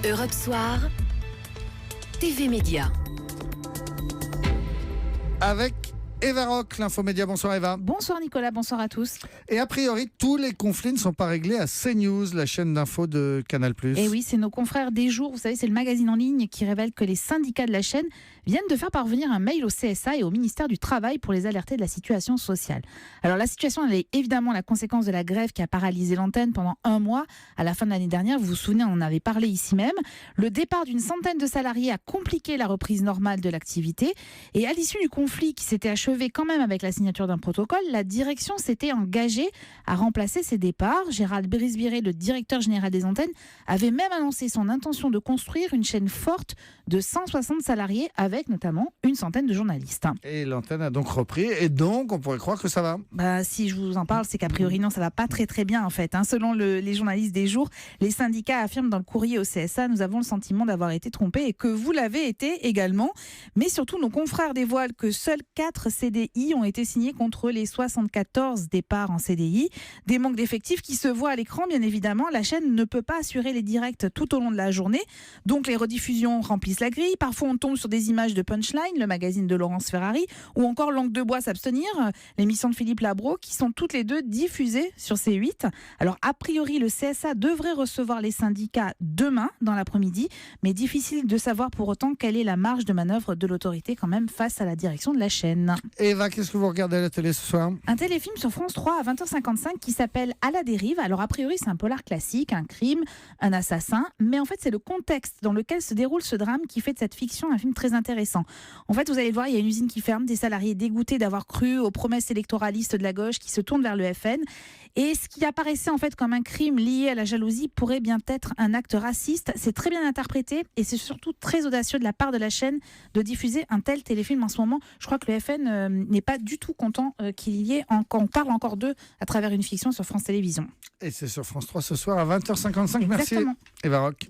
Europe Soir, TV Média. Avec Eva Rock, l'infomédia. Bonsoir Eva. Bonsoir Nicolas, bonsoir à tous. Et a priori, tous les conflits ne sont pas réglés à CNews, la chaîne d'info de Canal+. Et oui, c'est nos confrères des jours, vous savez, c'est le magazine en ligne qui révèle que les syndicats de la chaîne viennent de faire parvenir un mail au CSA et au ministère du Travail pour les alerter de la situation sociale. Alors la situation, elle est évidemment la conséquence de la grève qui a paralysé l'antenne pendant un mois à la fin de l'année dernière. Vous vous souvenez, on en avait parlé ici même. Le départ d'une centaine de salariés a compliqué la reprise normale de l'activité. Et à l'issue du conflit qui s'était achevé quand même avec la signature d'un protocole, la direction s'était engagée à remplacer ces départs. Gérald Brisbiré, le directeur général des antennes, avait même annoncé son intention de construire une chaîne forte de 160 salariés avec notamment une centaine de journalistes. Et l'antenne a donc repris et donc on pourrait croire que ça va. Si je vous en parle, c'est qu'a priori non, ça va pas très bien en fait. Selon les journalistes des jours, les syndicats affirment dans le courrier au CSA, nous avons le sentiment d'avoir été trompés et que vous l'avez été également. Mais surtout, nos confrères dévoilent que seuls 4 CDI ont été signés contre les 74 départs en CDI. Des manques d'effectifs qui se voient à l'écran, bien évidemment. La chaîne ne peut pas assurer les directs tout au long de la journée. Donc les rediffusions remplissent la grille. Parfois, on tombe sur des images de Punchline, le magazine de Laurence Ferrari, ou encore Langue de bois s'abstenir, l'émission de Philippe Labro, qui sont toutes les deux diffusées sur C8. Alors, a priori, le CSA devrait recevoir les syndicats demain, dans l'après-midi, mais difficile de savoir pour autant quelle est la marge de manœuvre de l'autorité quand même face à la direction de la chaîne. Eva, qu'est-ce que vous regardez à la télé ce soir ? Un téléfilm sur France 3 à 20h55 qui s'appelle À la dérive. Alors, a priori, c'est un polar classique, un crime, un assassin, mais en fait, c'est le contexte dans lequel se déroule ce drame qui fait de cette fiction un film très intéressant. En fait, vous allez le voir, il y a une usine qui ferme, des salariés dégoûtés d'avoir cru aux promesses électoralistes de la gauche qui se tournent vers le FN. Et ce qui apparaissait en fait comme un crime lié à la jalousie pourrait bien être un acte raciste. C'est très bien interprété et c'est surtout très audacieux de la part de la chaîne de diffuser un tel téléfilm en ce moment. Je crois que le FN n'est pas du tout content qu'il y ait qu'on parle encore d'eux à travers une fiction sur France Télévisions. Et c'est sur France 3 ce soir à 20h55. Merci Exactement. Eva Rock.